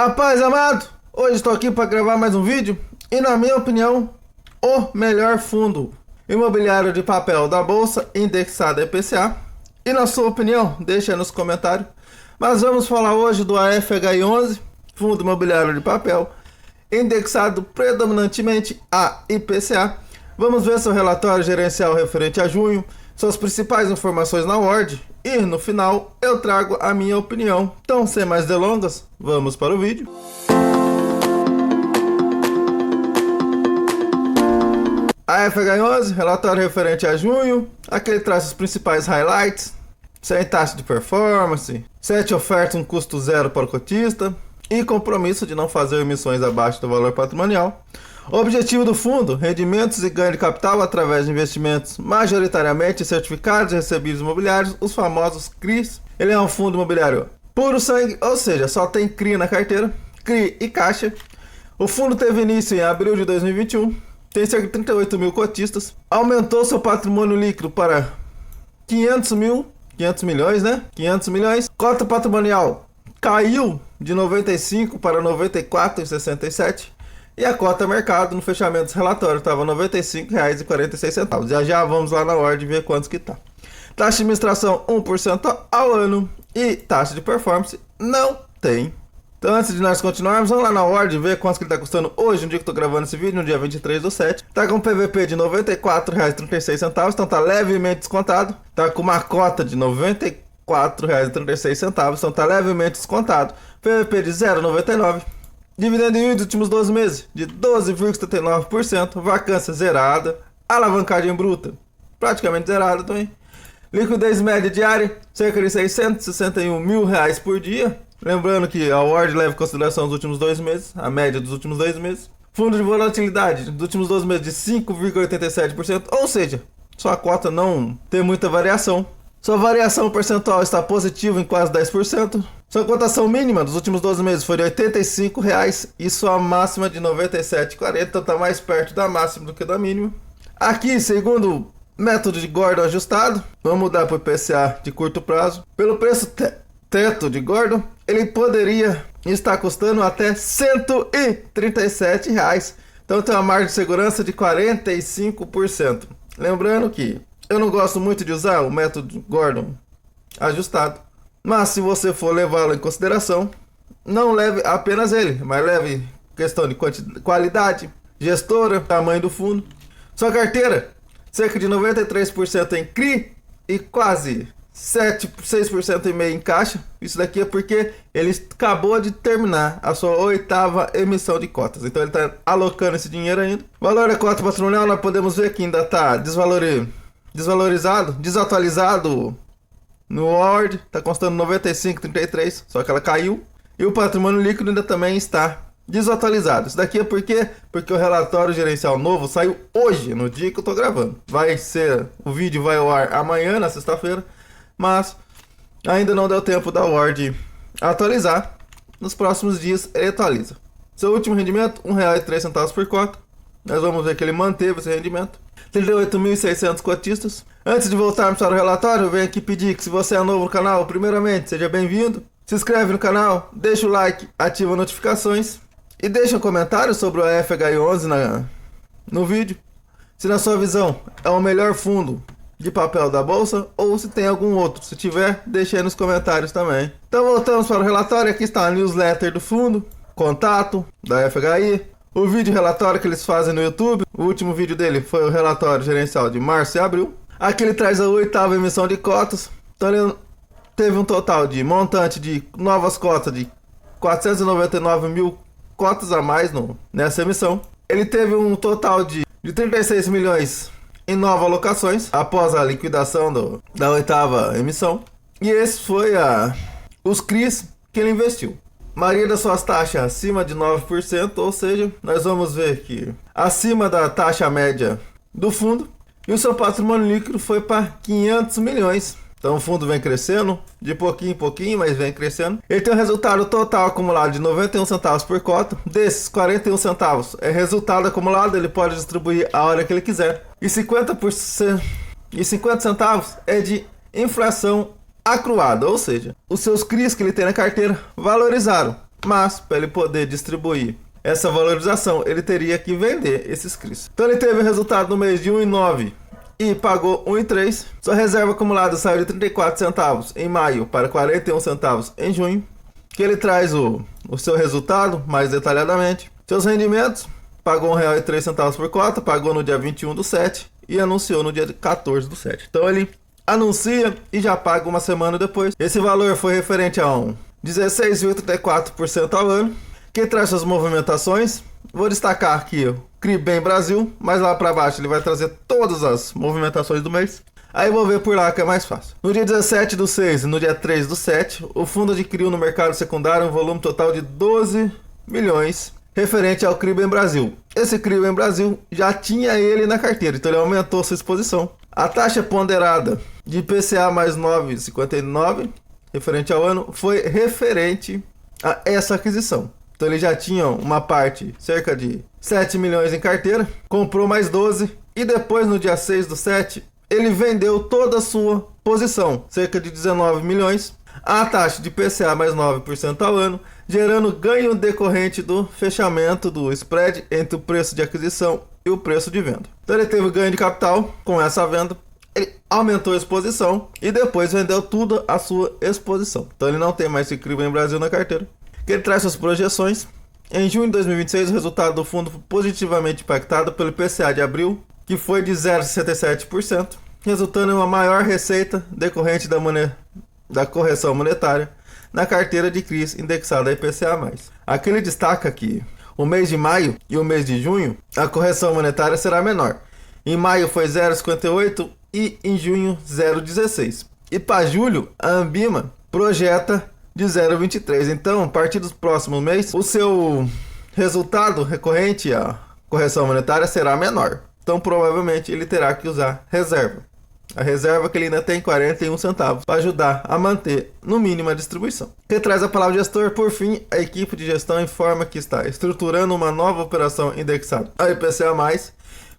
Rapaz amado, hoje estou aqui para gravar mais um vídeo e, na minha opinião, o melhor fundo imobiliário de papel da bolsa indexado IPCA. E na sua opinião, deixa aí nos comentários. Mas vamos falar hoje do AFHI11, fundo imobiliário de papel indexado predominantemente a IPCA. Vamos ver seu relatório gerencial referente a junho, suas principais informações na Word e no final eu trago a minha opinião. Então, sem mais delongas, vamos para o vídeo. A FHI11, relatório referente a junho, aqui ele traz os principais highlights, sem taxa de performance, 7 ofertas um custo zero para o cotista e compromisso de não fazer emissões abaixo do valor patrimonial. O objetivo do fundo, rendimentos e ganho de capital através de investimentos majoritariamente em certificados e recebíveis imobiliários, os famosos CRIs. Ele é um fundo imobiliário puro sangue, ou seja, só tem CRI na carteira, CRI e caixa. O fundo teve início em abril de 2021, tem cerca de 38 mil cotistas, aumentou seu patrimônio líquido para 500 milhões, né? 500 milhões. Cota patrimonial caiu de 95 para 94,67. E a cota mercado no fechamento desse relatório estava R$ 95,46. Já vamos lá na ordem ver quantos que tá. Taxa de administração 1% ao ano e taxa de performance não tem. Então, antes de nós continuarmos, vamos lá na ordem ver quanto que ele está custando hoje, no dia que estou gravando esse vídeo, no dia 23/7. Tá com PVP de R$ 94,36, então tá levemente descontado. Tá com uma cota de R$ 94,36, então tá levemente descontado. PVP de 0,99. Dividendo yield dos últimos 12 meses de 12,79%, vacância zerada, alavancagem bruta praticamente zerada também. Liquidez média diária, cerca de 661 mil reais por dia. Lembrando que a Word leva em consideração os últimos 2 meses, a média dos últimos 2 meses. Fundo de volatilidade dos últimos 12 meses de 5,87%, ou seja, sua cota não tem muita variação. Sua variação percentual está positiva em quase 10%. Sua cotação mínima dos últimos 12 meses foi de R$ 85,00 e sua máxima de R$ 97,40, então está mais perto da máxima do que da mínima. Aqui, segundo o método de Gordon ajustado, vamos mudar para o IPCA de curto prazo. Pelo preço teto de Gordon, ele poderia estar custando até R$ 137,00. Então tem uma margem de segurança de 45%. Lembrando que eu não gosto muito de usar o método Gordon ajustado, mas se você for levá-lo em consideração, não leve apenas ele, mas leve questão de qualidade, gestora, tamanho do fundo. Sua carteira, cerca de 93% em CRI e quase 6,5% em caixa. Isso daqui é porque ele acabou de terminar a sua 8ª emissão de cotas, então ele está alocando esse dinheiro ainda. Valor da cota patrimonial, nós podemos ver que ainda está desatualizado no Word, está constando 95,33, só que ela caiu. E o patrimônio líquido ainda também está desatualizado. Isso daqui é porque o relatório gerencial novo saiu hoje, no dia que eu estou gravando. O vídeo vai ao ar amanhã, na sexta-feira, mas ainda não deu tempo da Word atualizar. Nos próximos dias ele atualiza. Seu último rendimento, R$ 1,03 por cota. Nós vamos ver que ele manteve esse rendimento. 38.600 cotistas. Antes de voltarmos para o relatório, eu venho aqui pedir que, se você é novo no canal, primeiramente, seja bem-vindo. Se inscreve no canal, deixa o like, ativa as notificações e deixa um comentário sobre o AFHI11 no vídeo. Se na sua visão é o melhor fundo de papel da bolsa ou se tem algum outro. Se tiver, deixa aí nos comentários também. Então voltamos para o relatório. Aqui está a newsletter do fundo, contato da FHI. O vídeo relatório que eles fazem no YouTube, o último vídeo dele foi o relatório gerencial de março e abril. Aqui ele traz a 8ª emissão de cotas. Então ele teve um total de montante de novas cotas de 499 mil cotas a mais nessa emissão. Ele teve um total de 36 milhões em novas alocações após a liquidação da 8ª emissão. E esse foi os CRIs que ele investiu. Maioria das suas taxas acima de 9%, ou seja, nós vamos ver que acima da taxa média do fundo. E o seu patrimônio líquido foi para 500 milhões. Então o fundo vem crescendo, de pouquinho em pouquinho, mas vem crescendo. Ele tem um resultado total acumulado de 91 centavos por cota. Desses, 41 centavos é resultado acumulado, ele pode distribuir a hora que ele quiser. E 50% e 50 centavos é de inflação acruada, ou seja, os seus CRIs que ele tem na carteira valorizaram. Mas, para ele poder distribuir essa valorização, ele teria que vender esses CRIs. Então ele teve o resultado no mês de 1,9 e pagou 1,3. Sua reserva acumulada saiu de 34 centavos em maio para 41 centavos em junho. Que ele traz o seu resultado mais detalhadamente. Seus rendimentos, pagou R$1,03 por cota, pagou no dia 21/7 e anunciou no dia 14/7. Então ele anuncia e já paga uma semana depois. Esse valor foi referente a um 16,34% ao ano. Quem traz suas movimentações, vou destacar aqui o CRI Bem Brasil, mas lá para baixo ele vai trazer todas as movimentações do mês. Aí vou ver por lá que é mais fácil. No dia 17/6 e no dia 3/7, o fundo adquiriu no mercado secundário um volume total de 12 milhões referente ao CRI Bem Brasil. Esse CRI Bem Brasil já tinha ele na carteira, então ele aumentou sua exposição. A taxa ponderada de IPCA mais 9,59 referente ao ano foi referente a essa aquisição. Então ele já tinha uma parte, cerca de 7 milhões em carteira, comprou mais 12 e depois no dia 6/7 ele vendeu toda a sua posição, cerca de 19 milhões, a taxa de IPCA mais 9% ao ano, gerando ganho decorrente do fechamento do spread entre o preço de aquisição e o preço de venda. Então ele teve ganho de capital com essa venda, ele aumentou a exposição e depois vendeu tudo a sua exposição. Então ele não tem mais esse CRI Bem Brasil na carteira. Ele traz suas projeções. Em junho de 2026, o resultado do fundo foi positivamente impactado pelo IPCA de abril, que foi de 0,67%, resultando em uma maior receita decorrente da correção monetária na carteira de CRIs indexada a IPCA+. Aqui ele destaca que o mês de maio e o mês de junho, a correção monetária será menor. Em maio foi 0,58 e em junho 0,16. E para julho, a Ambima projeta de 0,23. Então, a partir dos próximos meses, o seu resultado recorrente à correção monetária será menor. Então, provavelmente, ele terá que usar reserva. A reserva que ele ainda tem 41 centavos para ajudar a manter, no mínimo, a distribuição. Quem traz a palavra gestor, por fim, a equipe de gestão informa que está estruturando uma nova operação indexada a IPCA+,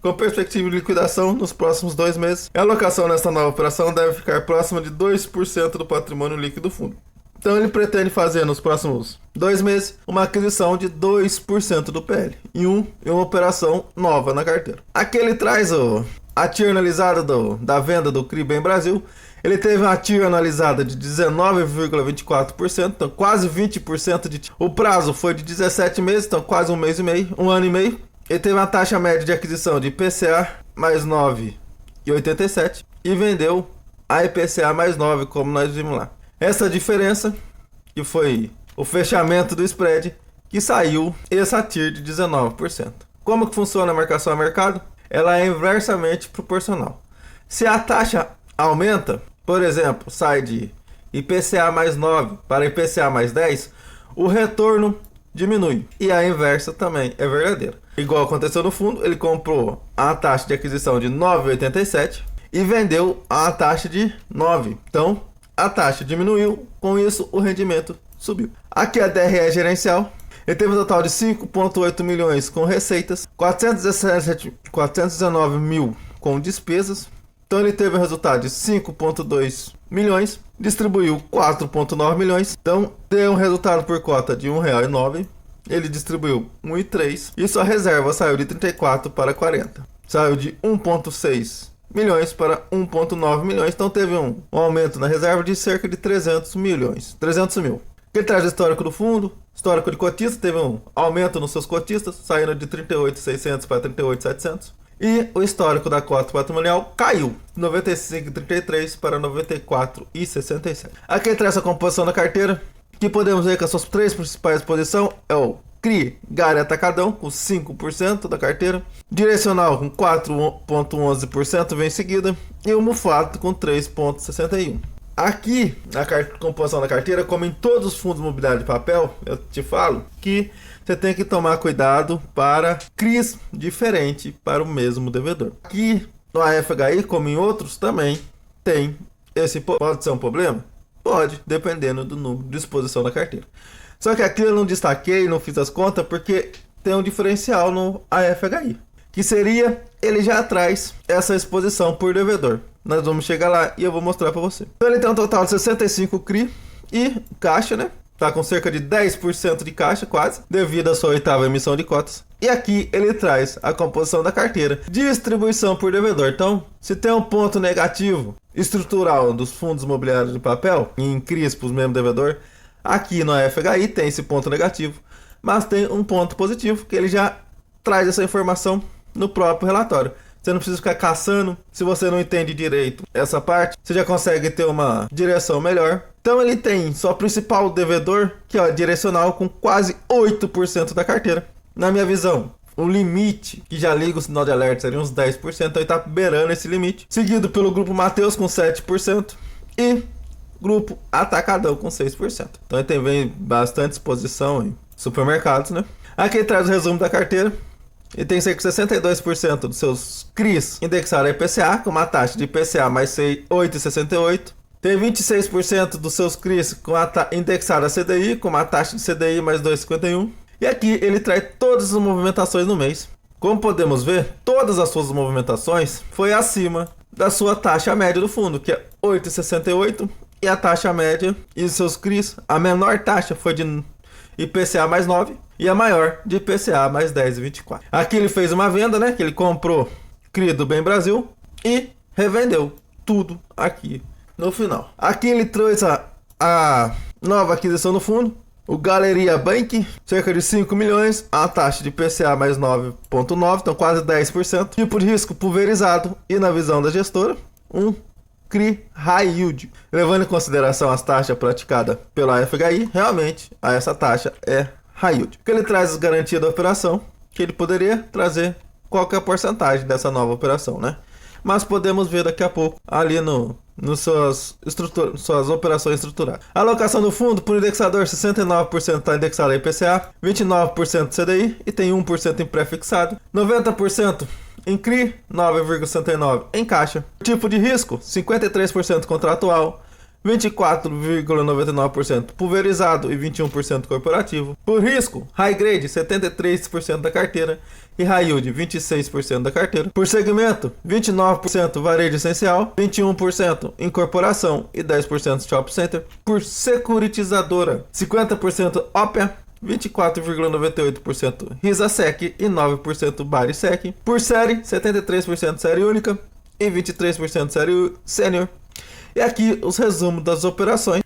com perspectiva de liquidação nos próximos 2 meses. A alocação nesta nova operação deve ficar próxima de 2% do patrimônio líquido do fundo. Então ele pretende fazer nos próximos 2 meses uma aquisição de 2% do PL e uma operação nova na carteira. Aqui ele traz a TIR analisada da venda do CRI Bem Brasil. Ele teve uma TIR analisada de 19,24%, então quase 20% de TIR. O prazo foi de 17 meses, então quase um ano e meio. Ele teve uma taxa média de aquisição de IPCA mais 9,87 e vendeu a IPCA mais 9, como nós vimos lá. Essa diferença, que foi o fechamento do spread, que saiu essa TIR de 19%. Como que funciona a marcação a mercado? Ela é inversamente proporcional. Se a taxa aumenta, por exemplo, sai de IPCA mais 9 para IPCA mais 10, o retorno diminui. E a inversa também é verdadeira. Igual aconteceu no fundo, ele comprou a taxa de aquisição de 9,87 e vendeu a taxa de 9. Então, a taxa diminuiu, com isso o rendimento subiu. Aqui a DRE gerencial, ele teve um total de 5,8 milhões com receitas, 419 mil com despesas. Então ele teve um resultado de 5,2 milhões, distribuiu 4,9 milhões, então deu um resultado por cota de R$1,09. Ele distribuiu 1,3 e sua reserva saiu de 34 para 40. Saiu de 1,6 milhões para 1,9 milhões, então teve um aumento na reserva de cerca de 300 mil. Ele traz o histórico do fundo, histórico de cotistas, teve um aumento nos seus cotistas, saindo de 38.600 para 38.700. E o histórico da cota patrimonial caiu, 95,33 para 94,67. Aqui ele traz a composição da carteira, que podemos ver que as suas 3 principais posições é o CRI Gare Atacadão, com 5% da carteira, Direcional com 4,11% vem em seguida, e o Mufato com 3,61%. Aqui, na composição da carteira, como em todos os fundos imobiliários de papel, eu te falo que você tem que tomar cuidado para CRIs diferentes para o mesmo devedor. Aqui no AFHI, como em outros, também tem esse. Pode ser um problema? Pode, dependendo do número de exposição da carteira. Só que aqui eu não destaquei, não fiz as contas, porque tem um diferencial no AFHI, que seria, ele já traz essa exposição por devedor. Nós vamos chegar lá e eu vou mostrar para você. Então ele tem um total de 65 CRI e caixa, né? está com cerca de 10% de caixa, quase, devido à sua 8ª emissão de cotas. E aqui ele traz a composição da carteira, distribuição por devedor. Então, se tem um ponto negativo estrutural dos fundos imobiliários de papel, em CRIs para os mesmos devedor, aqui no FHI tem esse ponto negativo, mas tem um ponto positivo, que ele já traz essa informação no próprio relatório. Você não precisa ficar caçando. Se você não entende direito essa parte, você já consegue ter uma direção melhor. Então ele tem só principal devedor, que é direcional, com quase 8% da carteira. Na minha visão, o limite que já liga o sinal de alerta seria uns 10%, então ele está beirando esse limite. Seguido pelo grupo Mateus com 7% e grupo Atacadão com 6%. Então ele tem bastante exposição em supermercados, né? Aqui ele traz o resumo da carteira. E tem cerca de 62% dos seus CRIs indexados a IPCA, com uma taxa de IPCA mais 8,68. Tem 26% dos seus CRIs indexados a CDI, com uma taxa de CDI mais 2,51. E aqui ele traz todas as movimentações no mês. Como podemos ver, todas as suas movimentações foi acima da sua taxa média do fundo, que é 8,68. E a taxa média e os seus CRIs, a menor taxa foi de IPCA mais 9 e a maior de IPCA mais 10,24. Aqui ele fez uma venda, né? Que ele comprou CRI do Bem Brasil e revendeu tudo aqui no final. Aqui ele trouxe a nova aquisição no fundo, o Galeria Bank, cerca de 5 milhões, a taxa de IPCA mais 9,9, então quase 10%. Tipo de risco pulverizado e, na visão da gestora, um CRI High Yield. Levando em consideração as taxas praticadas pela FHI, realmente essa taxa é High Yield. Porque ele traz as garantias da operação, que ele poderia trazer qualquer porcentagem dessa nova operação, né? Mas podemos ver daqui a pouco ali nos suas operações estruturadas. A alocação do fundo por indexador, 69% está indexado a IPCA, 29% CDI e tem 1% em pré-fixado, 90% em CRI, 9,69% em caixa. Tipo de risco, 53% contratual, 24,99% pulverizado e 21% corporativo. Por risco, high grade, 73% da carteira e high yield, 26% da carteira. Por segmento, 29% varejo essencial, 21% incorporação e 10% shopping center. Por securitizadora, 50% OPA, 24,98% RISA-SEC e 9% BARI-SEC. Por série, 73% série única e 23% série sênior. E aqui os resumos das operações.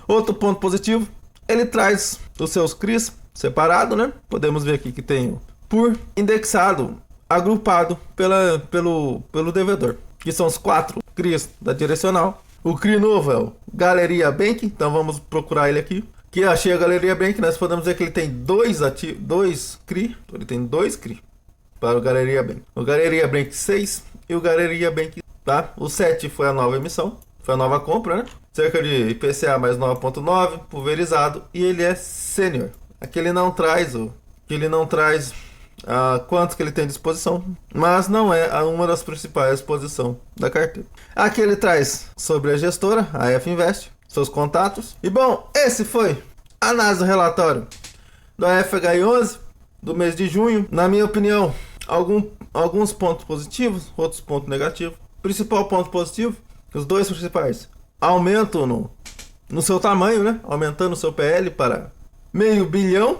Outro ponto positivo, ele traz os seus CRIs separado, né? Podemos ver aqui que tem por indexado, agrupado pelo devedor, que são os 4 CRIs da direcional. O CRI novo é o Galeria Bank, então vamos procurar ele aqui. Que achei a Galeria Bank, nós podemos ver que ele tem dois CRI, ele tem 2 CRI para o Galeria Bank. O Galeria Bank 6 e o Galeria Bank, tá? O 7 foi a nova emissão, foi a nova compra, né? Cerca de IPCA mais 9,9, pulverizado, e ele é sênior. Aqui ele não traz quanto que ele tem de exposição, mas não é uma das principais exposições da carteira. Aqui ele traz sobre a gestora, a F Invest, seus contatos. E bom, esse foi a análise do relatório do FHI 11 do mês de junho. Na minha opinião, alguns pontos positivos, outros pontos negativos. Principal ponto positivo, os dois principais, aumento no seu tamanho, né? Aumentando o seu PL para R$500 bilhão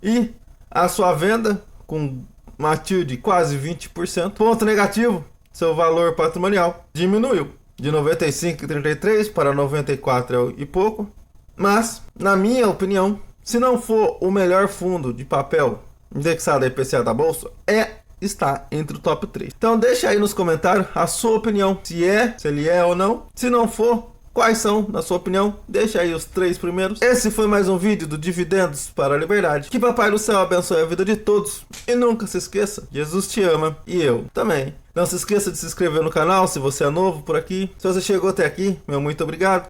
e a sua venda com uma TIL de quase 20%. Ponto negativo, seu valor patrimonial diminuiu de 95,33 para 94 e pouco. Mas, na minha opinião, se não for o melhor fundo de papel indexado a IPCA da bolsa, está entre o top 3. Então deixa aí nos comentários a sua opinião, se ele é ou não. Se não for, quais são, na sua opinião? Deixa aí os 3 primeiros. Esse foi mais um vídeo do Dividendos para a Liberdade. Que Papai do Céu abençoe a vida de todos. E nunca se esqueça, Jesus te ama e eu também. Não se esqueça de se inscrever no canal se você é novo por aqui. Se você chegou até aqui, meu muito obrigado.